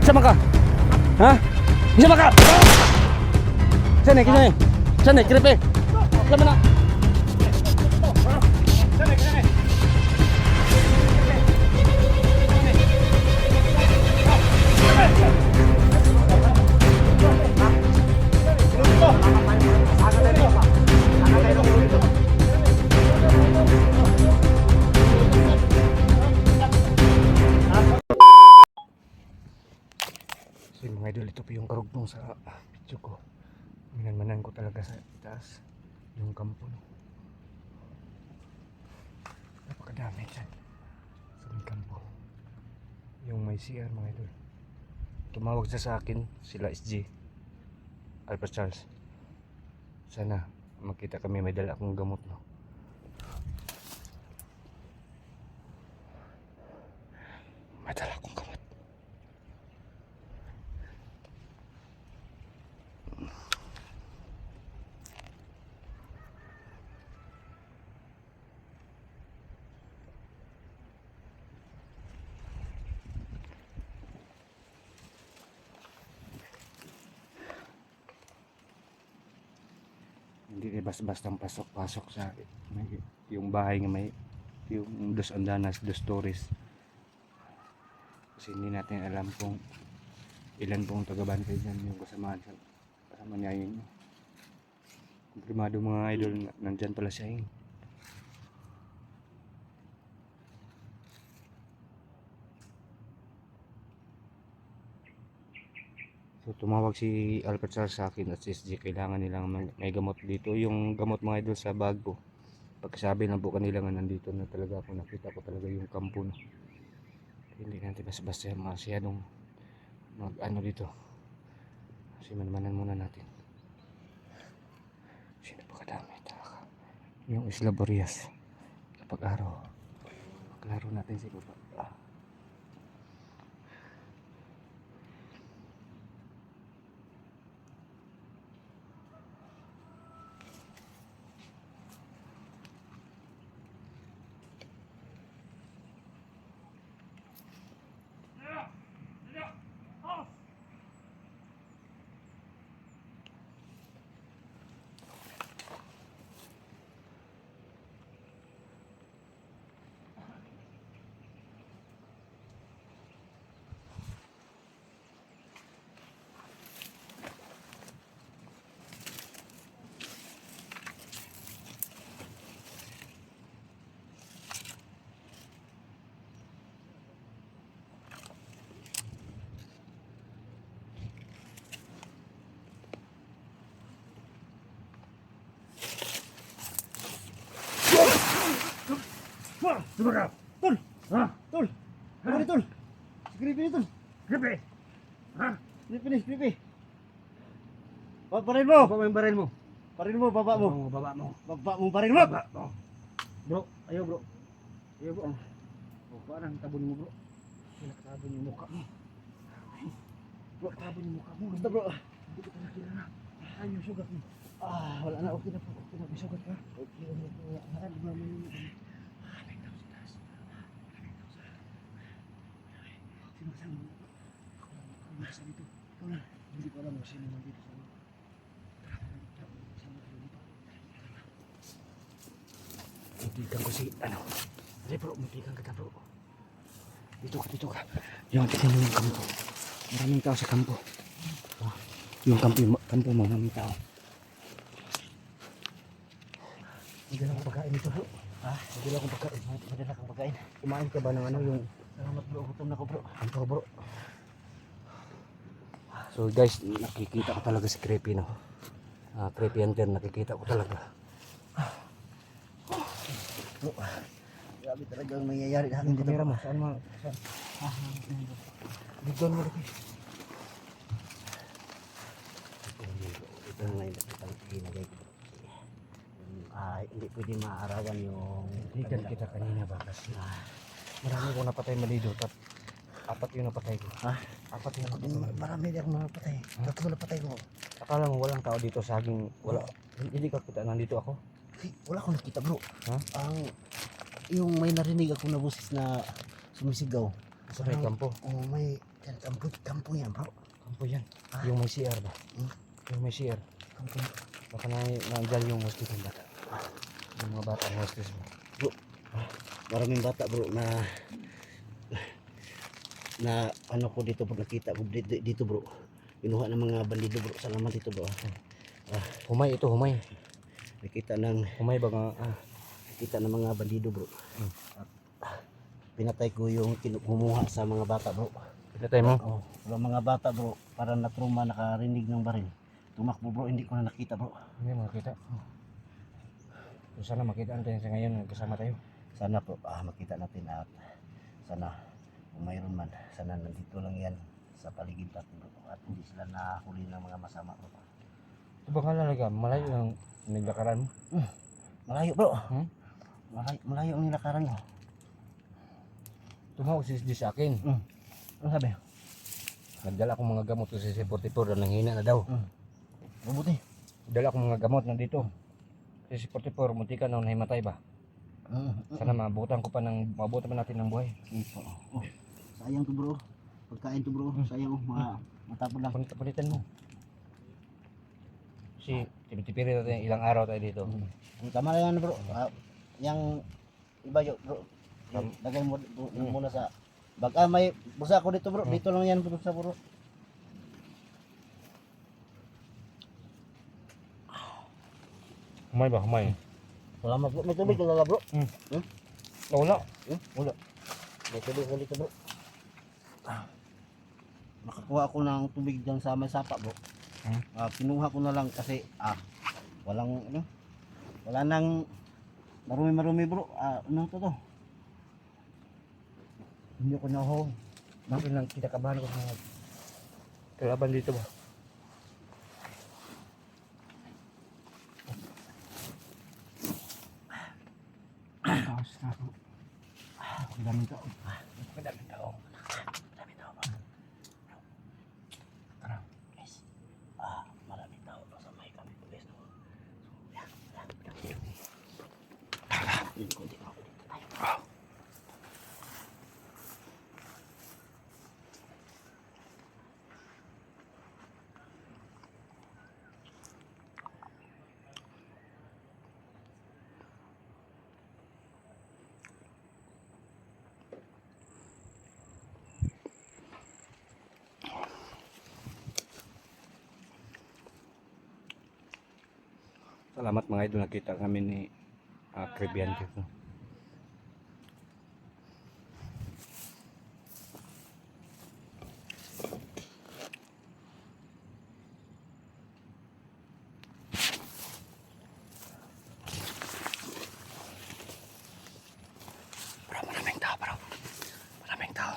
Sama ka? Ha? Sama ka? Sana, kisana. Sana, kripe. Sama na. So mga idol, ito po yung karugtong sa video ko. Minanmanan ko talaga sa itaas yung kampo, no? Napakadami dyan sa may kampo. Yung may CR mga idol. Tumawag sa akin sila SG Albert Charles. Sana makita kami, may dala akong gamot, no? May dala akong gamot. Hindi basta-bastang pasok-pasok sa yung bahay nga may yung dos andanas, dos stories. Kasi hindi natin alam kung ilan pong taga-bantay dyan yung kasama niya yun. Kumprimado mga idol, nandyan pala siya yun. So tumawag si Albert Charles sa akin at si SG, kailangan nilang may gamot dito. Yung gamot mga idol sa bag ko. Pagkasabi lang po kanila nga nandito na talaga ako, nakita ko talaga yung kampo, no? Hindi natin basta-basta masyadong ano dito. Kasi manmanan muna natin. Sino pa kadami talaga. Yung Isla Boreas. Kapag araw, maglaro natin si Baba. Coba kau, Tol, Tol, apa ni Tol? Skripi ni Tol, skripi, skripi. Baril mo, bawa yung baril mo. Baril mo, baba mo. Baba mo, baril mo. Bro, ayo bro. Ayo bro. Oh, parang tabon mo bro. Tabon yung mukha mo. Bro, tabon yung mukha mo. Basta bro, hindi ko nakilala. Ano yung sugat mo? Wala na, okay na po. Okay na, may sugat ka. Okay, Sino dito? Ikaw na. Hindi ko alam kung sino nandito sa loob. Muntikan ko si, Dali bro, muntikan kita bro. Dito ka. Yung tingnan mo yung kampo. Maraming tao sa kampo. Yung kampo maraming tao. Madala akong pagkain dito bro. Madala akong pagkain. Kumain ka ba ng yung... Salamat bro, gutom na ko bro. Kampo bro. So guys, nakikita ko talaga si Creepy, no? Creepy hunter, nakikita ko talaga. Grabe talagang nangyayari sa akin. Kamera mo, saan mo? Bigyan mo lagi. Ito na yung nakitang ginagay ko. Hindi pwede maarawan yung... Bigyan kita kanina ba kasi marami kong napatay malido. Apat yung napatay ko. Apat yung napatay ko. Marami din akong napatay. Tatlo napatay ko. Akala mo walang tao dito sa aking... Wala. Hindi ka kita, nandito ako. Wala akong nakita bro. Yung may narinig ako na boses na sumisigaw. Sa may kampo? Oo, may Yan, kampo yan bro. Kampo yan. Ah. Yung may CR ba? Hmm? Yung may CR. Kampo. Baka nandyan yung hostage ng bata. Yung mga bata ng hostage mo. Maraming bata bro na ano ko dito bro, nakita ko dito bro. Kinuha ng mga bandido bro. Salamat dito bro. Humay ito, humay. Nakita ng Humay ba nga? nakita ng mga bandido bro. Hmm. At pinatay ko yung kumuha sa mga bata bro. Pinatay mo? Oh, yung mga bata bro, para na trauma nakarinig ng baril. Tumakbo bro, hindi ko na nakita bro. Hindi makita. So, sana makita natin sa ngayon. Kasama tayo. Sana po makita natin at sana kung mayroon man, sana nandito lang yan sa paligid natin bro. At hindi sila nahuli ng mga masama bro. Ito ba talaga? Malayo ang naglakaran mo? Malayo bro. Hmm? Malayo ang nilakaran mo. Tumawag si sa akin. Ano sabi? Nagdala akong mga gamot sa C44 na nanghina na daw. Mabuti. Dala akong mga gamot nandito. Sa C44, munti ka na nahimatay ba? Sana mabutan ko pa mabutan pa natin ng buhay. Ito. Oh, sayang to bro. Pagkain to bro. Sayang matapon lang. Palitan mo. Kasi tipid-tipid natin ilang araw tayo dito. Tama na yan bro. Yang iba yun bro. Lagay mo muna sa bag. May busa ko dito bro. Dito lang yan bro sa bro. Humay ba? Humay. Salamat bro. May tubig talaga bro. Wala. Wala. May tubig ka dito bro. Nakakuha ako ng tubig dyan sa may sapa bro. Kinuha ko na lang kasi walang ano. Wala nang marumi bro. Ano to? Hindi ko na ho. Bakit lang kita kabahan ko sa kalaban dito ba? Tapos na ako. Ang daming tao. Ang daming tao. Maraming tao ba? Tara, guys. Maraming tao sa may kami pulis. So, yan. Yung konti na ako dito tayo. Salamat mga idol, nakita kami ni Caribbean dito. Bro, maraming tao bro. Maraming tao.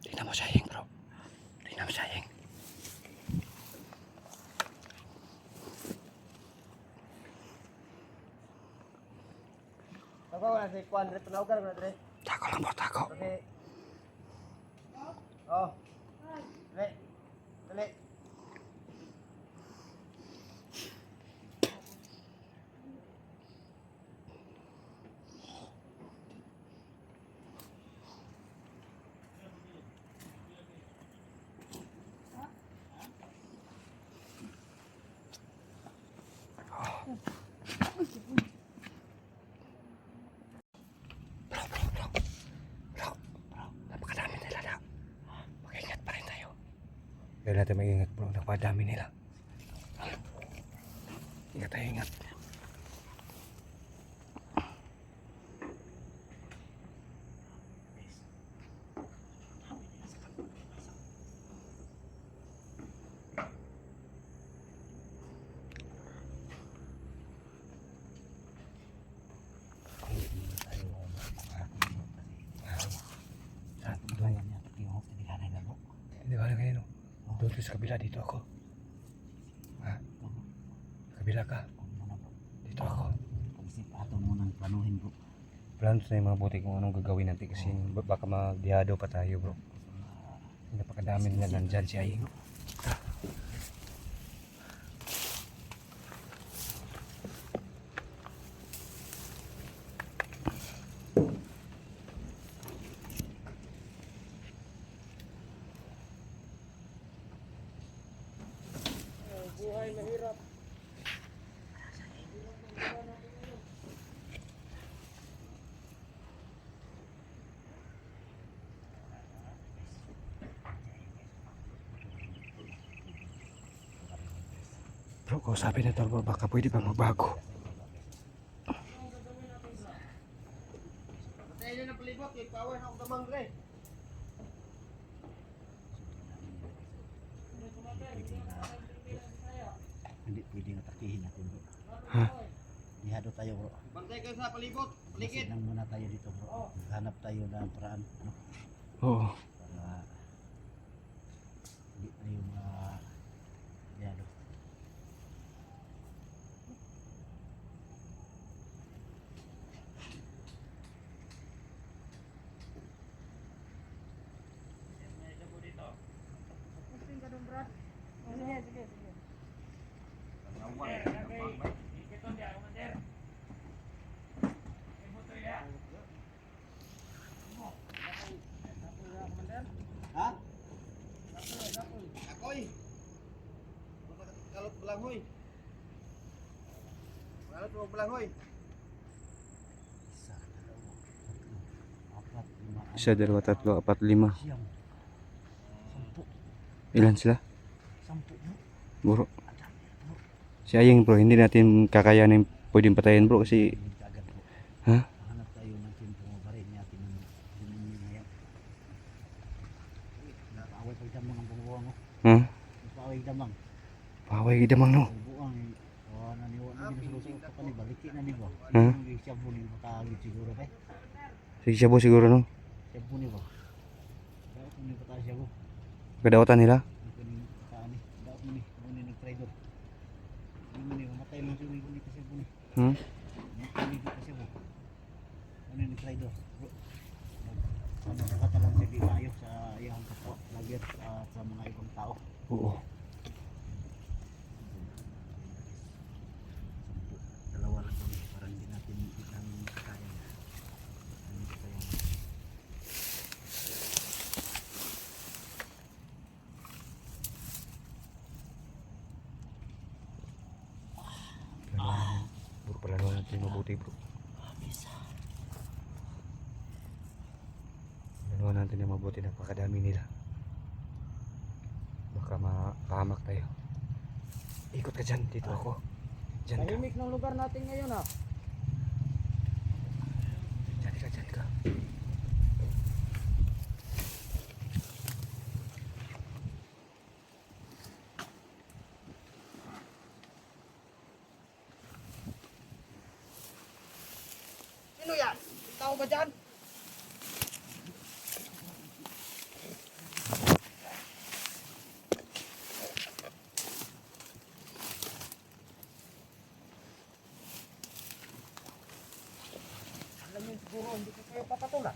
Tingnan mo siya hing bro. Tingnan mo siya hing. Ako wala si Juan Dre. Tunaw ka na Dre. Tako lang bro, tako. Okay. Oh. Dre. Dali. Napakadami nila na. Mag-ingat pa rin tayo. Kaya natin mag-ingat bro, napakadami nila. Ingat tayo, ingat. Hindi ba kayo no? Doon sa kabila, dito ako. Ha? Sa kabila ka? Dito ako. Pag-isip ato muna planuhin bro. Plano na yung mga buti kung anong gagawin natin kasi baka magdihado pa tayo bro. Napakadami nila nandyan si Aying. Bro, kausapin na bro, baka pwede pa magbago. Hindi pwedeng atakihin natin bro. Ha? Ihado tayo bro. Bantay kayo sa palibot, paligid. Masinang muna tayo dito bro. Hanap tayo ng paraan. Ano? Oo. Para hindi tayo ihado. Ha? Akoy. Kalot belangoy. Kalot mo belangoy. Isa, dalawa, tatlo, apat, lima, Isa, dalawa, tatlo, apat, lima. siyam. Sampu. Ilan sila? Sampu bro. Bro. Ang dami bro. Si Ayeng bro, hindi natin kakayanin pwedeng patayin bro kasi... Hindi ka agad bro. Ha? Hanap tayo ng tempo mabarin natin ng ngayon. Nakaway pagdamang ang bubuang mo. Ha? Nakaway damang. Paway damang no. Bubuang eh. O naniwa na ginusulusot pa ni baliki na ni ba? Ha? Siya po ni makagit siguro kay. Sige siya po siguro no. Siya po ni ba? Dapat mo ni pata siya po. Kadawatan nila. Kunin pataan ni. Dapat mo ni. Kunin ng trader. Kunin mo ni. Mamatay lang siya. Kunin kasi po ni. Hmm? Kunin kasi po. Kunin ng trader. Bro. Nakatalang siya di tayo sa iyang kapwa. Lagi sa mga ibang tao. Oo. Dalawa lang kami para hindi natin isang kaya. Hindi ko kaya. Bro, palanuan natin mabuti bro. Palanuan natin yung mabuti, napakadami nila. Baka mapahamak tayo. Ikot ka dyan, dito ako. Dyan ka. Tahimik ng lugar natin ngayon ha. Dyan ka, dyan ka. Sino yan? Tao ba dyan? Alam niyo siguro hindi ko kayo papatulan.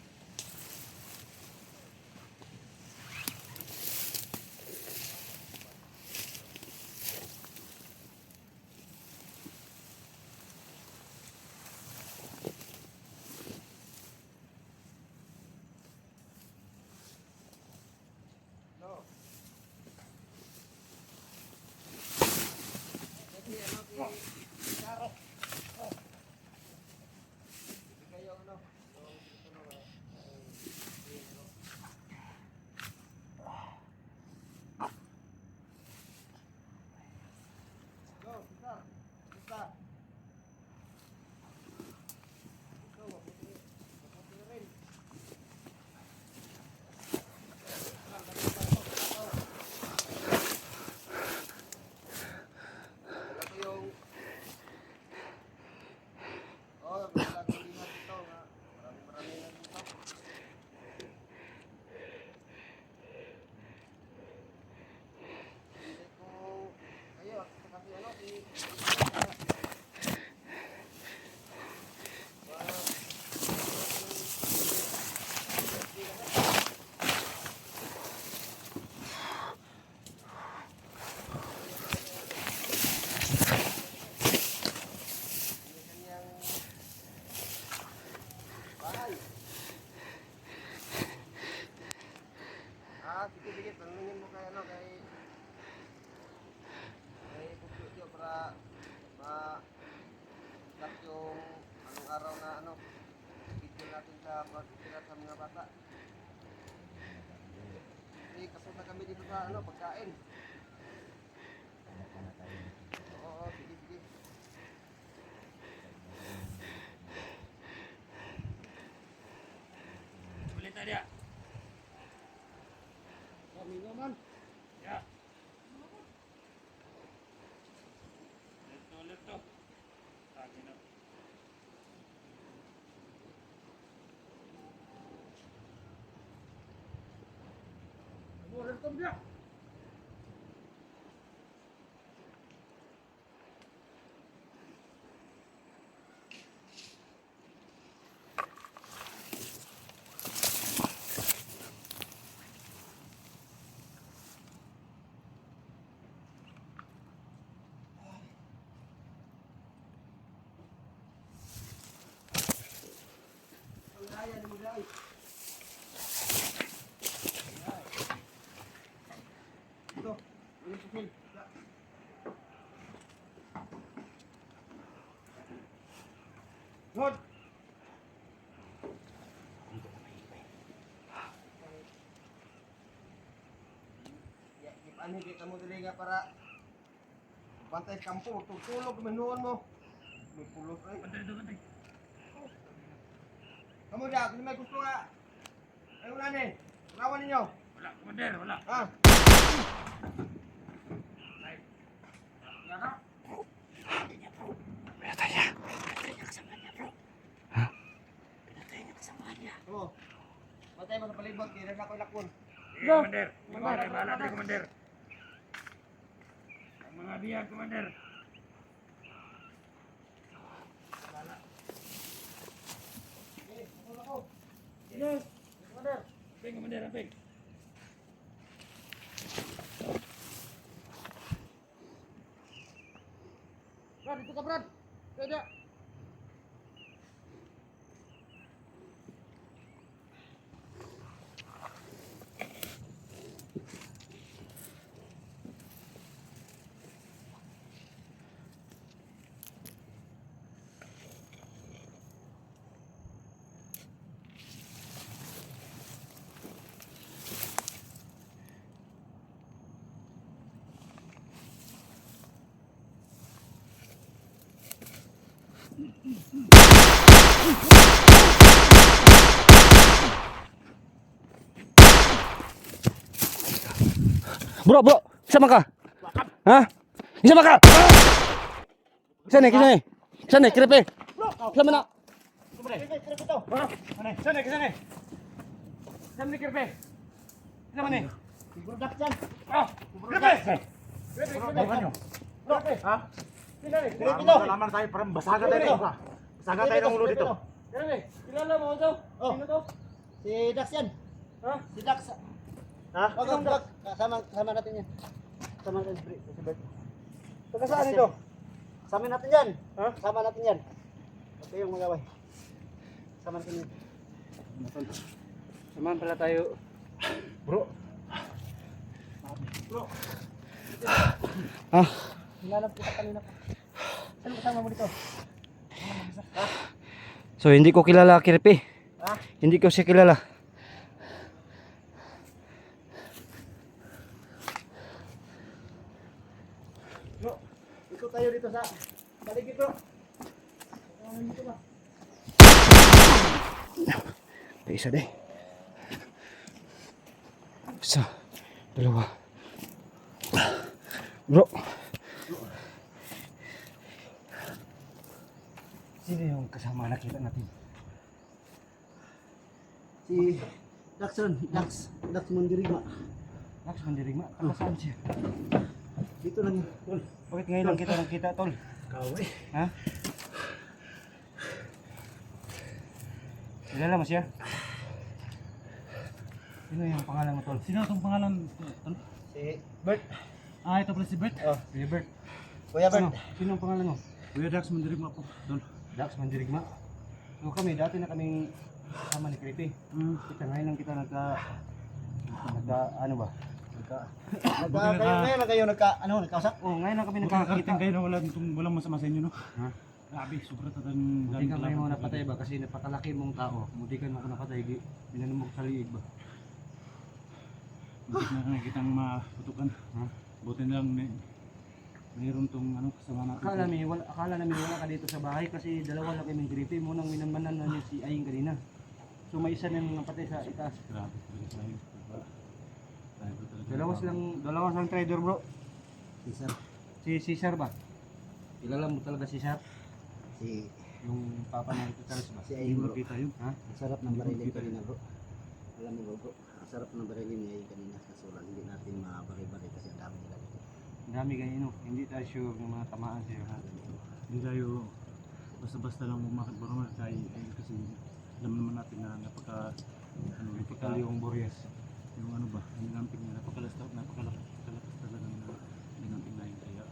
pagtira sa mga bata. Kasi kasunod kami dito sa ano, pagkain. Oo, sige, sige. Ulit na dia. Kami naman. Ya. Lito. Lagi na. Boleh tom dia. Pangdaya ni guys. Ito, ini pukul. Good. Ya, ano kita mo dili nga para bantay kampo, tutulog menuon mo. May pulot ay. Bantay. Kamu dah, kung may gusto nga. Ay wala ni. Lawan ninyo. Wala, komander, wala. Ha? Ay. Ya ka? Pinatay niya. Pinatay niya kasama niya, bro. Ha? Pinatay niya kasama niya. Oo. Matay mo sa palibot, kaya na ako lakon. Sige, komander. Bahala tayo, komander. Ang mga biyag, komander. Yes. Order. Amping, komander, amping. Brad, itu ka Brad. Kaya. Bro, sama ka? Ha? Sama ka? Kesana, kiripe. Sama na. Sana, kesana. Sana ni kirpe. Sama ni. Produk dyan. Ah, kirpe. Ha? Malaman tayo, parang basaga tayo ng uka. Basaga tayo ng ulo dito. Kirpe, kilala mo ito? Oh. Sino to? Si Dax yan. Ha? Si Dax. Ha? Wag. Sama natin yan. Sama natin si Bert. Taga saan ito? Sama natin yan. Ha? Sama natin yan. Huwag kayong magaway. Sama natin yan. Samahan pala tayo. Bro, Hinanap kita kanina pa. Saan kasama mo dito? So, hindi ko kilala Kirpi. Ha? Hindi ko siya kilala. Bro, ikot tayo dito sa paligid bro. Dito ba? Isa deh. Isa. Dalawa. Bro. Sino yung kasama nakita natin? Si Daxon, Dax Mundirima. Max Mandirigma, taga saan siya? Dito lang yun. Tol, bakit ngayon lang kita nakita, Tol? kaway. Ha? Kilala mo siya? Sino yung pangalan mo, Tol? Sino itong pangalan? Si Bert. Ah, ito pala si Bert. Oh, Si Bert. Kuya Ano? Bert. Sino ang pangalan mo? Kuya Dax, mandirigma po. Dol. Dax Mandirigma. So kami, dati na kaming kasama ni Creepy. Kita ngayon lang kita ano ba? Ngayon na kayo nagkausap? Oh, ngayon lang kami Nakakita nagkakita. kayo na walang masama sa inyo, no? Ha? Grabe, sobra tatang Muntikan kayo mo napatay ba kasi napakalaki mong tao. Muntikan mo ko napatay, binanumok sa liig ba. Muntik na nakikita ang maputukan. Ha? Buti na lang mayroon tong ano kasama natin. Akala namin wala ka dito sa bahay kasi dalawa lang kaming gripe mo nang minamanan na niya si Aying kanina. So may isa nang napatay sa itaas. Grabe talaga sa iyo. Dalawa silang trader bro. Isa, Si Cesar ba? Kilala mo talaga si Cesar? si Yung papa ng Charles ba? si Hindi Ayun mo bro. nakita yun. Ha? Ang sarap ng barilin kanina bro. Alam mo bro, ang sarap ng barilin niya yung kanina. Kaso lang hindi natin mabari-bari kasi ang dami nila dito. Ang dami ganyan no. Hindi tayo sure ng mga tamaan siya. Ha? Hindi tayo basta-basta lang umakit barumar kasi alam naman natin na napaka ano Typical yung Boreas. yung ano ba, yung namping niya napakalakas talaga na dinamping na yun kaya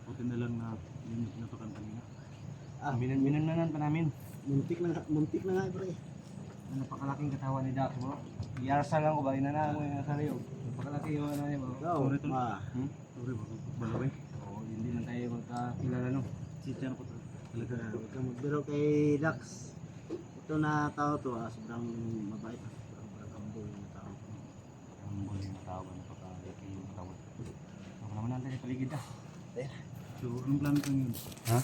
buti na lang na yun yung pinatukan kanina. Minanmanan pa namin. Muntik na nga bro eh. Ang napakalaking katawan ni Dax bro. Iyarsa lang ko ba? Inana mo yung nasa liyo. Napakalaki yung ano niya bro. Ikaw, Sorry, tol. Sorry, balawin. Oo, hindi man tayo magkakilala no. Sitya na po talaga. Huwag kang magbiro kay Dax. Ito na tao to sobrang mabait. Sobrang humble yung tao. Ang muli ng tao, napakalaki yung katawan. Ako naman natin sa paligid ah. So, anong plano ko yun? Ha?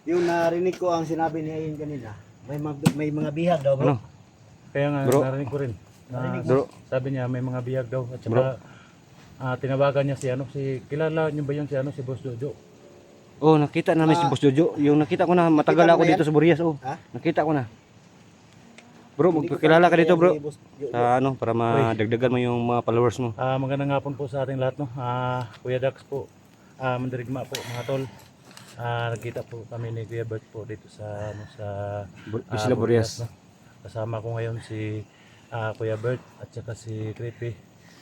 Yung narinig ko ang sinabi ni Ayun kanina, may mga bihag daw bro. Ano? Kaya nga, Bro. narinig ko rin. Narinig Bro. Sabi niya may mga biyag daw at Bro. saka tinawagan niya kilala niyo ba yun si Boss Jojo? Oh, nakita namin si Boss Jojo. Yung nakita ko na matagal Nakita mo ako na dito sa Boreas oh. Ha? Nakita ko na. Bro, Hindi ko magpakilala ka pa dito bro. si Boss Jojo. Sa ano, para madagdagan mo yung mga followers mo. Magandang hapon po sa ating lahat no. Kuya Dax po. Mandirigma po mga tol. Nagkita po kami ni Kuya Bert po dito sa Isla Boreas. no? Kasama ko ngayon si Kuya Bert at saka si Creepy.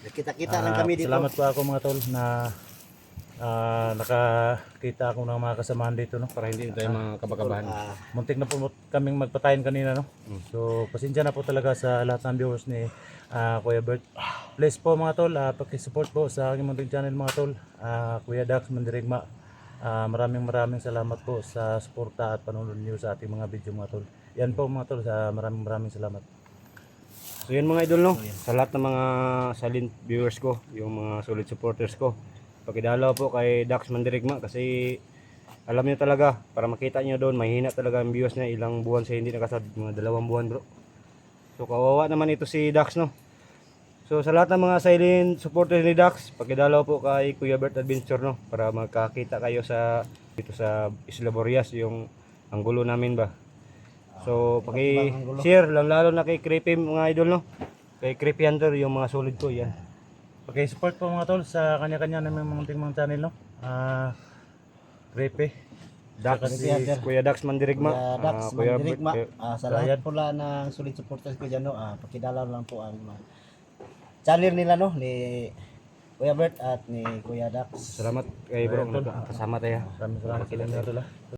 Kita-kita lang kami dito. Salamat po ako mga tol na nakakita ako ng mga kasamahan dito no. Para hindi tayo mga kabakabahan. Muntik na po kaming magpatayin kanina no. So pasensya na po talaga sa lahat ng viewers ni Kuya Bert. Please po mga tol, paki-support po sa aking munting channel mga tol. Kuya Dax Mandirigma. Maraming salamat po sa suporta at panonood niyo sa ating mga video mga tol. Yan po mga tol, maraming salamat. So yun mga idol no, sa lahat ng mga silent viewers ko, yung mga solid supporters ko, pakidalaw po kay Dax Mandirigma kasi alam niyo talaga, para makita niyo doon, mahina talaga ang views niya, ilang buwan siya hindi nakasab, mga 2 buwan bro. So kawawa naman ito si Dax no. So sa lahat ng mga silent supporters ni Dax, pakidalaw po kay Kuya Bert Adventure no, para magkakita kayo dito sa Isla Boreas, yung ang gulo namin ba. So, paki-share lalo na kay Creepy mga idol no. Kay Creepy Hunter yung mga solid ko yan. Paki-support po mga tol sa kanya-kanya na mga channel no. Creepy, Dax, Kuya Dax Mandirigma, Kuya Dax Kuya Mandirigma. Bert, Sa lahat po ng solid supporters ko dyan no, pakidalaw lang po ang channel nila no, ni Kuya Bert at ni Kuya Dax. salamat kay bro, kasama tayo. Maraming salamat sa inyo tol.